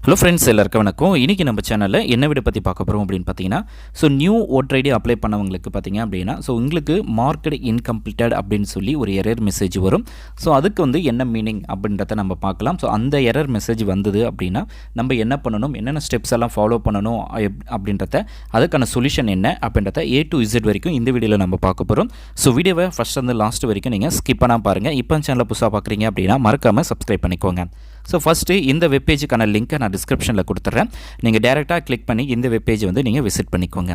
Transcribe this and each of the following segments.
Hello friends, எல்லாருக்கும் வணக்கம். இன்றைக்கி நம்ம சேனலில் என்ன வீடியோ பற்றி பார்க்க போகிறோம் அப்படின்னு பார்த்தீங்கன்னா, நியூ ஓட்டர் ஐடி அப்ளை பண்ணவங்களுக்கு பார்த்தீங்க அப்படின்னா, உங்களுக்கு மார்க்டு இன்கம்ப்ளீட்டட் அப்படின்னு சொல்லி ஒரு எரர் மெசேஜ் வரும். அதுக்கு என்ன மீனிங் அப்படின்றத நம்ம பார்க்கலாம். அந்த எரர் மெசேஜ் வந்தது அப்படின்னா நம்ம என்ன பண்ணணும், என்னென்ன ஸ்டெப்ஸ் எல்லாம் ஃபாலோ பண்ணணும் அப்படின்றத, அதுக்கான சொல்யூஷன் என்ன அப்படின்றத A to Z வரைக்கும் இந்த வீடியோவில் நம்ம பார்க்க போகிறோம். வீடியோவை ஃபஸ்ட் லாஸ்ட் வரைக்கும் நீங்கள் ஸ்கிப் பண்ணால் பாருங்கள். இப்போ சேனலை புதுசாக பார்க்குறீங்க அப்படின்னா மறக்காமல் சப்ஸ்கிரைப் பண்ணிக்கோங்க. ஃபஸ்ட்டு இந்த வெப்பேஜுக்கான லிங்க்கை நான் டிஸ்கிரிப்ஷனில் கொடுத்துட்றேன். நீங்கள் டேரெக்டாக கிளிக் பண்ணி இந்த வெப்பேஜ் நீங்கள் விசிட் பண்ணிக்கோங்க.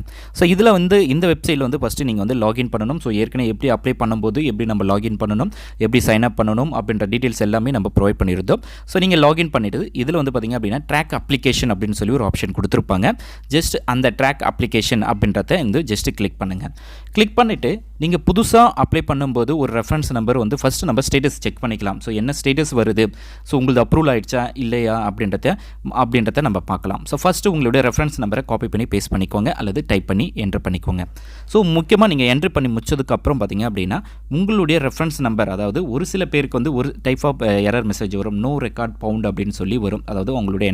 இதில் இந்த வெப்சைட்டில் ஃபஸ்ட்டு நீங்கள் லாகின் பண்ணணும். ஏற்கனவே எப்படி அப்ளை பண்ணும்போது எப்படி நம்ம லாகின் பண்ணணும், எப்படி சைன் அப் பண்ணணும் அப்படின்ற டீட்டெயில்ஸ் எல்லாமே நம்ம ப்ரொவைட் பண்ணியிருந்தோம். நீங்கள் லாகின் பண்ணிவிட்டு இதில் பார்த்திங்க அப்படின்னா ட்ராக் அப்ளிகேஷன் அப்படின்னு சொல்லி ஒரு ஆப்ஷன் கொடுத்துருப்பாங்க. ஜஸ்ட் அந்த ட்ராக் அப்ளிகேஷன் அப்படின்றத ஜஸ்ட் கிளிக் பண்ணுங்கள். கிளிக் பண்ணிவிட்டு நீங்கள் புதுசாக அப்ளை பண்ணும்போது ஒரு ரெஃபரன்ஸ் நம்பர் ஃபஸ்ட்டு நம்ம ஸ்டேட்டஸ் செக் பண்ணிக்கலாம். என்ன ஸ்டேட்டஸ் வருது, உங்களுக்கு அப்ரூவல் ஆகிடுச்சா இல்லையா அப்படின்றத நம்ம பார்க்கலாம். ஃபஸ்ட்டு உங்களுடைய ரெஃபரன்ஸ் நம்பரை காப்பி பண்ணி பேஸ்ட் பண்ணிக்கோங்க அல்லது டைப் பண்ணி என்ட்ரு பண்ணிக்கோங்க. முக்கியமாக நீங்கள் என்ட்ரு பண்ணி முடிச்சதுக்கப்புறம் பார்த்தீங்க அப்படின்னா உங்களுடைய ரெஃபரன்ஸ் நம்பர், அதாவது ஒரு சில பேருக்கு ஒரு டைப் ஆஃப் எரர் மெசேஜ் வரும், நோ ரெக்கார்ட் பவுண்ட் அப்படின்னு சொல்லி வரும். அதாவது உங்களுடைய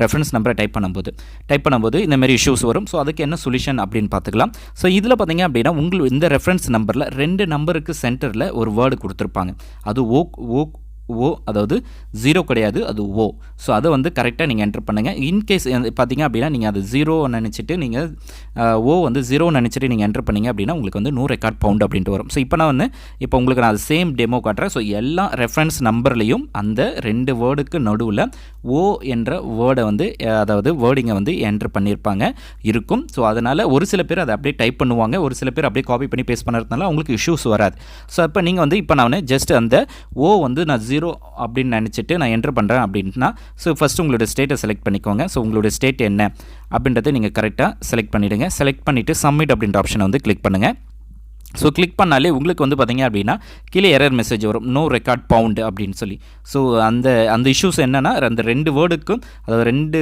ரெஃபரன்ஸ் நம்பரை டைப் பண்ணும்போது இந்த மாதிரி இஷ்யூஸ் வரும். அதுக்கு என்ன சொல்யூஷன் அப்படின்னு பார்த்துக்கலாம். இதில் பார்த்தீங்க அப்படின்னா இந்த ரெஃபரன்ஸ் நம்பரில் 2 நம்பருக்கு சென்டரில் ஒரு வேர்டு கொடுத்துருப்பாங்க. அது ஓ, அதாவது 0 கிடையாது, அது ஓ. அதை கரெக்டாக நீங்கள் என்ட்ரு பண்ணுங்கள். இன்கேஸ் பார்த்தீங்க அப்படின்னா நீங்கள் அது 0 நினச்சிட்டு நீங்கள் ஓ 0 நினச்சிட்டு நீங்கள் என்ட்ரு பண்ணிங்க அப்படின்னா உங்களுக்கு நோ ரெக்கார்ட் பவுண்ட் அப்படின்ட்டு வரும். இப்போ நான் உங்களுக்கு அது சேம் டெமோ காட்டுறேன். எல்லா ரெஃபரன்ஸ் நம்பர்லேயும் அந்த 2 வேர்டுக்கு நடுவில் ஓ என்ற வேர்டை அதாவது வேர்டிங்கை என்ட்ரு பண்ணியிருப்பாங்க இருக்கும். அதனால் ஒரு சில பேர் அதை அப்படியே டைப் பண்ணுவாங்க, ஒரு சில பேர் அப்படியே காப்பி பண்ணி பேஸ்ட் பண்ணுறதுனால அவங்களுக்கு இஷ்யூஸ் வராது. இப்போ நீங்கள் இப்போ நான் ஜஸ்ட் அந்த ஓ நான் 0 அப்படின்னு நினச்சிட்டு நான் என்ட்ரு பண்ணுறேன் அப்படின்னா ஃபஸ்ட்டு உங்களோட ஸ்டேட்டை செலக்ட் பண்ணிக்கோங்க. உங்களோட ஸ்டேட் என்ன அப்படின்றத நீங்கள் கரெக்டாக செலக்ட் பண்ணிவிடுங்க. செலக்ட் பண்ணிவிட்டு சப்மிட் அப்படின்ற ஆப்ஷனை கிளிக் பண்ணுங்கள். கிளிக் பண்ணாலே உங்களுக்கு பார்த்தீங்க அப்படின்னா கீழே எரர் மெசேஜ் வரும், நோ ரெக்கார்ட் பவுண்டு அப்படின்னு சொல்லி. அந்த இஷ்யூஸ் என்னென்னா அந்த 2 வேர்டுக்கும், அதாவது 2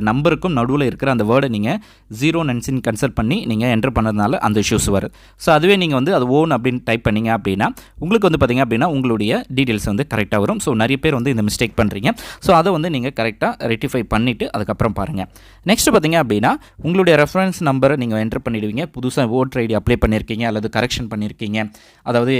நம்பருக்கும் நடுவில் இருக்கிற அந்த வேர்டை நீங்கள் 0 நினச்சின்னு கன்சல்ட் பண்ணி நீங்கள் என்ட்ரு பண்ணதுனால அந்த இஷ்யூஸ் வருது. அதுவே நீங்கள் அது ஓன் அப்படின்னு டைப் பண்ணிங்க அப்படின்னா உங்களுக்கு பார்த்தீங்க அப்படின்னா உங்களுடைய டீட்டெயில்ஸ் கரெக்டாக வரும். நிறைய பேர் இந்த மிஸ்டேக் பண்ணுறீங்க. அதை நீங்கள் கரெக்டாக ரெக்டிஃபை பண்ணிவிட்டு அதுக்கப்புறம் பாருங்கள். நெக்ஸ்ட் பார்த்தீங்க அப்படின்னா உங்களுடைய ரெஃபரன்ஸ் நம்பரை நீங்கள் என்ட்ரு பண்ணிவிடுவீங்க. புதுசாக ஓட்டர் ஐடி அப்ளை பண்ணியிருக்கீங்க அல்லது கரெக்ஷன் பண்ணியிருக்கீங்க, அதாவது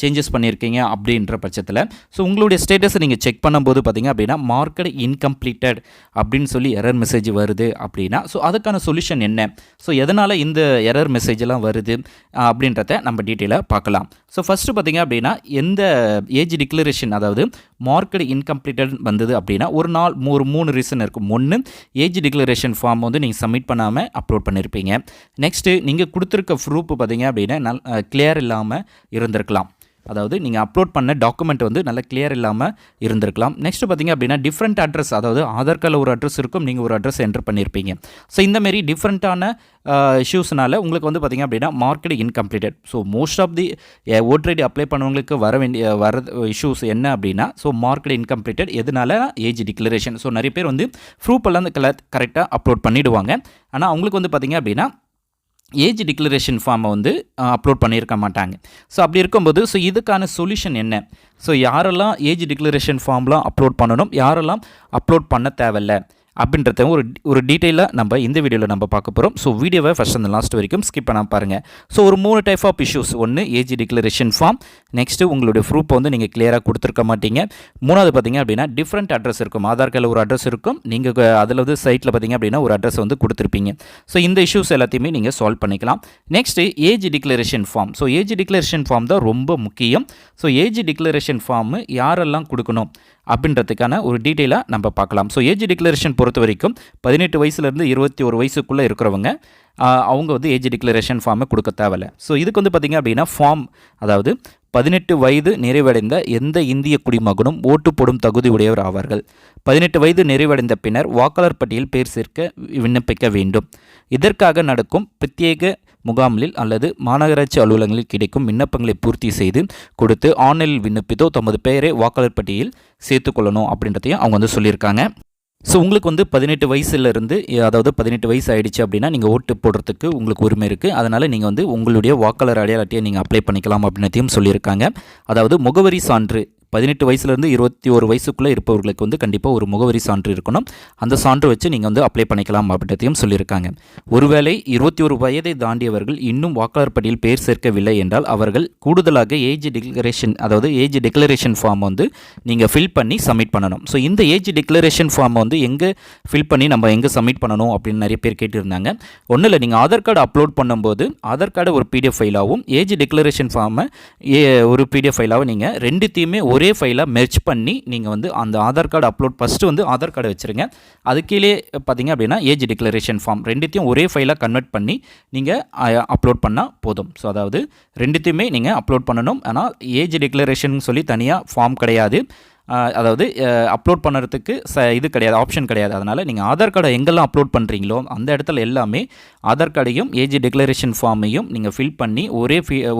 சேஞ்சஸ் பண்ணியிருக்கீங்க அப்படின்ற பட்சத்தில் உங்களுடைய ஸ்டேட்டஸை நீங்கள் செக் பண்ணும்போது பார்த்தீங்க அப்படின்னா மார்க்டு இன்கம்ப்ளீட்டட் அப்படின்னு சொல்லி எரர் மெசேஜ் வருது அப்படின்னா அதுக்கான சொல்யூஷன் என்ன, எதனால் இந்த எரர் மெசேஜெல்லாம் வருது அப்படின்றத நம்ம டீட்டெயிலாக பார்க்கலாம். ஃபஸ்ட்டு பார்த்தீங்க அப்படின்னா எந்த ஏஜ் டிக்ளரேஷன், அதாவது மார்க்டு இன்கம்ப்ளீட்டட் வந்தது அப்படின்னா ஒரு 3 ரீசன் இருக்கும். 1, ஏஜ் டிக்ளரேஷன் ஃபார்ம் நீங்கள் சப்மிட் பண்ணாமல் அப்லோட் பண்ணியிருப்பீங்க. நெக்ஸ்ட்டு நீங்கள் கொடுத்துருக்க ப்ரூஃப் பார்த்தீங்க அப்படின்னா கிளியர் இல்லாமல் இருந்திருக்கலாம். அதாவது நீங்கள் அப்லோட் பண்ண டாக்குமெண்ட் நல்லா கிளியர் இல்லாமல் இருந்திருக்கலாம். நெக்ஸ்ட்டு பார்த்தீங்க அப்படின்னா டிஃப்ரெண்ட் அட்ரஸ், அதாவது ஆதார் கார்டில் ஒரு அட்ரஸ் இருக்கும், நீங்கள் ஒரு அட்ரஸ் என்ட்ரு பண்ணியிருப்பீங்க. இந்தமாரி டிஃப்ரெண்ட்டான இஷ்யூஸ்னால உங்களுக்கு பார்த்தீங்க அப்படின்னா marked incompleted. Most of the voter ID apply பண்ணவங்களுக்கு வர இஷ்யூஸ் என்ன அப்படின்னா மார்க்டு இன்கம்ப்ளீட்டட். எதனால ஏஜ் டிக்ளரேஷன். நிறைய பேர் ப்ரூஃப் எல்லாம் கரெக்டாக அப்லோட் பண்ணிவிடுவாங்க. ஆனால் அவங்களுக்கு பார்த்தீங்க அப்படின்னா ஏஜ் டிக்ளரேஷன் ஃபார்மை அப்லோட் பண்ணியிருக்க மாட்டாங்க. அப்படி இருக்கும்போது இதுக்கான சொல்யூஷன் என்ன, யாரெல்லாம் ஏஜ் டிக்ளரேஷன் ஃபார்ம்லாம் அப்லோட் பண்ணணும், யாரெல்லாம் அப்லோட் பண்ண தேவையில்லை அப்படின்றத ஒரு டீட்டெயிலாக நம்ம இந்த வீடியோவில் நம்ம பார்க்க போகிறோம். வீடியோவை ஃபஸ்ட் அந்த லாஸ்ட் வரைக்கும் ஸ்கிப் பண்ணாமல் பாருங்கள். ஒரு 3 type of issues. 1, age declaration form. Next உங்களுடைய ப்ரூஃப் நீங்கள் கிளியராக கொடுத்துருக்க மாட்டீங்க. 3வது பார்த்தீங்க அப்படின்னா டிஃப்ரெண்ட் அட்ரஸ் இருக்கும். ஆதார் கார்டில் ஒரு அட்ரஸ் இருக்கும், நீங்கள் அதில் சைட்டில் பார்த்தீங்க அப்படின்னா ஒரு அட்ரஸ் கொடுத்துருப்பீங்க. இந்த இஷ்யூஸ் எல்லாத்தையுமே நீங்கள் சால்வ் பண்ணிக்கலாம். Next age declaration form. Age declaration form தான் ரொம்ப முக்கியம். ஏஜ் டிக்ளரேஷன் ஃபார்ம் யாரெல்லாம் கொடுக்கணும் அப்படின்றதுக்கான ஒரு டீட்டெயிலாக நம்ம பார்க்கலாம். ஏஜ் டிக்ளரேஷன் பொறுத்த வரைக்கும் 18 வயசுலேருந்து 21 வயசுக்குள்ளே இருக்கிறவங்க அவங்க ஏஜ் டிக்ளரேஷன் ஃபார்மை கொடுக்க தேவையில்லை. இதுக்கு பார்த்திங்க அப்படின்னா ஃபார்ம், அதாவது 18 வயது நிறைவடைந்த எந்த இந்திய குடிமகனும் ஓட்டு போடும் தகுதி உடையவர் ஆவார்கள். 18 வயது நிறைவடைந்த பின்னர் வாக்காளர் பட்டியல் பேர் சேர்க்க விண்ணப்பிக்க வேண்டும். இதற்காக நடக்கும் பிரத்யேக முகாமில் அல்லது மாநகராட்சி அலுவலகங்களில் கிடைக்கும் விண்ணப்பங்களை பூர்த்தி செய்து கொடுத்து ஆன்லைனில் விண்ணப்பித்தோ தமது பெயரை வாக்காளர் பட்டியலில் சேர்த்துக்கொள்ளணும் அப்படின்றதையும் அவங்க சொல்லியிருக்காங்க. உங்களுக்கு 18 வயசுலேருந்து, அதாவது 18 வயசு ஆகிடுச்சு அப்படின்னா நீங்கள் ஓட்டு போடுறதுக்கு உங்களுக்கு உரிமை இருக்குது. அதனால் நீங்கள் உங்களுடைய வாக்காளர் அடையாள அட்டையை நீங்கள் அப்ளை பண்ணிக்கலாம் அப்படின்றதையும் சொல்லியிருக்காங்க. அதாவது முகவரி சான்று 18 வயசுலேருந்து 21 வயசுக்குள்ளே இருப்பவர்களுக்கு வந்து கண்டிப்பாக ஒரு முகவரி சான்று இருக்கணும். அந்த சான்று வச்சு நீங்கள் வந்து அப்ளை பண்ணிக்கலாம் அப்படின்றதையும் சொல்லியிருக்காங்க. ஒருவேளை 21 வயதை தாண்டியவர்கள் இன்னும் வாக்காளர் பட்டியலில் பேர் சேர்க்கவில்லை என்றால் அவர்கள் கூடுதலாக ஏஜ் டிக்ளரேஷன், அதாவது ஏஜ் டிக்ளரேஷன் ஃபார்ம் வந்து நீங்கள் ஃபில் பண்ணி சப்மிட் பண்ணணும். ஸோ இந்த ஏஜ் டிக்ளரேஷன் ஃபார்மை வந்து எங்கே ஃபில் பண்ணி நம்ம எங்கே சப்மிட் பண்ணணும் அப்படின்னு நிறைய பேர் கேட்டிருந்தாங்க. ஒன்றும் இல்லை, நீங்கள் ஆதார் கார்டு அப்லோட் பண்ணும்போது ஆதார் கார்டு ஒரு PDF ஃபைலாகவும் ஏஜ் டிக்ளரேஷன் ஃபார்மை ஒரு PDF ஃபைலாகவும் நீங்கள் ரெண்டுத்தையுமே ஒரே ஃபைலாக மெர்ஜ் பண்ணி நீங்கள் வந்து அந்த ஆதார் கார்டு அப்லோட் ஃபஸ்ட்டு வந்து ஆதார் கார்டை வச்சுருங்க. அது கீழே பார்த்தீங்க அப்படின்னா ஏஜ் டிக்ளரேஷன் ஃபார்ம் ரெண்டுத்தையும் ஒரே ஃபைலாக கன்வெர்ட் பண்ணி நீங்கள் அப்லோட் பண்ணால் போதும். ஸோ அதாவது ரெண்டுத்தையுமே நீங்கள் அப்லோட் பண்ணணும். ஆனால் ஏஜ் டிக்ளரேஷன் சொல்லி தனியாக ஃபார்ம் கிடையாது. அதாவது அப்லோட் பண்ணுறதுக்கு இது கிடையாது, ஆப்ஷன் கிடையாது. அதனால் நீங்கள் ஆதார் கார்டை எங்கெல்லாம் அப்லோட் பண்ணுறீங்களோ அந்த இடத்துல எல்லாமே ஆதார் கார்டையும் ஏஜ் டிக்ளரேஷன் ஃபார்மையும் நீங்கள் ஃபில் பண்ணி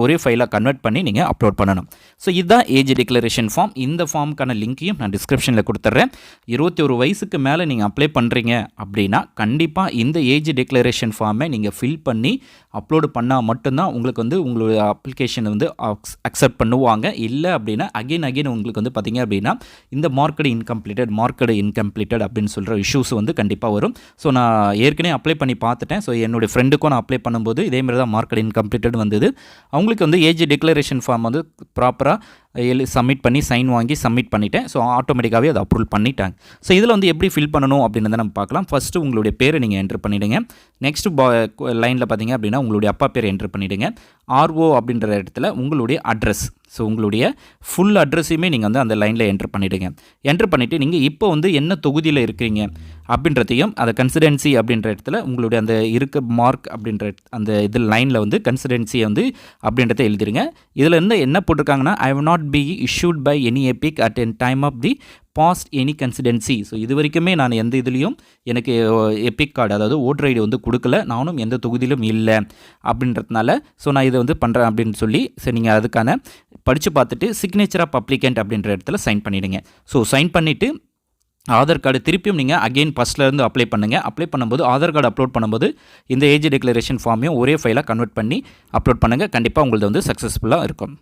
ஒரே ஃபைலாக கன்வெர்ட் பண்ணி நீங்கள் அப்லோட் பண்ணணும். ஸோ இதுதான் ஏஜ் டிக்ளரேஷன் ஃபார்ம். இந்த ஃபார்முக்கான லிங்க்கையும் நான் டிஸ்கிரிப்ஷனில் கொடுத்துட்றேன். 21 வயசுக்கு மேலே நீங்கள் அப்ளை பண்ணுறீங்க அப்படின்னா கண்டிப்பாக இந்த ஏஜ் டிக்ளரேஷன் ஃபார்மை நீங்கள் ஃபில் பண்ணி அப்லோடு பண்ணால் மட்டும்தான் உங்களுக்கு வந்து உங்களுடைய அப்ளிகேஷனை வந்து அக்செப்ட் பண்ணுவாங்க. இல்லை அப்படின்னா அகெயின் உங்களுக்கு வந்து பார்த்திங்க அப்படின்னா இந்த மார்க்கெட் இன்கம்ப்ளீட்டட் அப்படின்னு சொல்கிற இஷ்யூஸ் வந்து கண்டிப்பாக வரும். ஸோ நான் ஏற்கனவே அப்ளை பண்ணி பார்த்துட்டேன். ஸோ என்னுடைய ஃப்ரெண்டுக்கும் நான் அப்ளை பண்ணும்போது இதேமாதிரி தான் மார்க்கெட் இன்கம்ப்ளீட்டட் வந்தது. அவங்களுக்கு வந்து ஏஜ் டிக்ளரேஷன் ஃபார்ம் வந்து ப்ராப்பராக சப்மிட் பண்ணி சைன் வாங்கி சப்மிட் பண்ணிட்டேன். ஸோ ஆட்டோமேட்டிக்காகவே அதை அப்ரூவல் பண்ணிட்டாங்க. ஸோ இதில் வந்து எப்படி ஃபில் பண்ணணும் அப்படின்னு நம்ம பார்க்கலாம். ஃபஸ்ட்டு உங்களுடைய பேரை நீங்கள் என்ட்ரு பண்ணிவிடுங்க. நெக்ஸ்ட் லைனில் பார்த்தீங்க அப்படின்னா உங்களுடைய அப்பா பேர் என்ட்ரு பண்ணிவிடுங்க. RO அப்படின்ற இடத்துல உங்களுடைய அட்ரஸ், ஸோ உங்களுடைய ஃபுல் அட்ரஸையுமே நீங்கள் வந்து அந்த லைனில் என்ட்ரு பண்ணிவிடுங்க. என்ட்ரு பண்ணிவிட்டு நீங்கள் இப்போ வந்து என்ன தொகுதியில் இருக்கிறீங்க அப்படின்றதையும் அதை கன்சிடென்சி அப்படின்ற இடத்துல உங்களுடைய அந்த இருக்க மார்க் அப்படின்ற அந்த இதில் லைனில் வந்து கன்சிடென்சியை வந்து அப்படின்றத எழுதிடுங்க. இதில் இருந்து என்ன போட்டிருக்காங்கன்னா I will not be issued by any EPIC at any time of the past any constituency. So இது வரைக்குமே நான் எந்த இதுலேயும் எனக்கு எபிக் கார்டு, அதாவது ஓட்டர் ஐடி வந்து கொடுக்கல, நானும் எந்த தொகுதியிலும் இல்லை அப்படின்றதுனால ஸோ நான் இதை வந்து பண்ணுறேன் அப்படின்னு சொல்லி சரி நீங்கள் அதுக்கான படித்து பார்த்துட்டு சிக்னேச்சர் ஆஃப் அப்ளிகண்ட் அப்படின்ற இடத்துல சைன் பண்ணிவிடுங்க. ஸோ சைன் பண்ணிவிட்டு ஆதார் கார்டு திருப்பியும் நீங்கள் அகெயின் ஃபஸ்ட்லேருந்து அப்ளை பண்ணுங்கள். அப்ளை பண்ணும்போது ஆதார் கார்டு அப்லோட் பண்ணும்போது இந்த ஏஜ் டிக்ளரேஷன் ஃபார்மையும் ஒரே ஃபைலாக கன்வெர்ட் பண்ணி அப்லோட் பண்ணுங்கள். கண்டிப்பாக உங்களது வந்து சக்ஸஸ்ஃபுல்லாக இருக்கும்.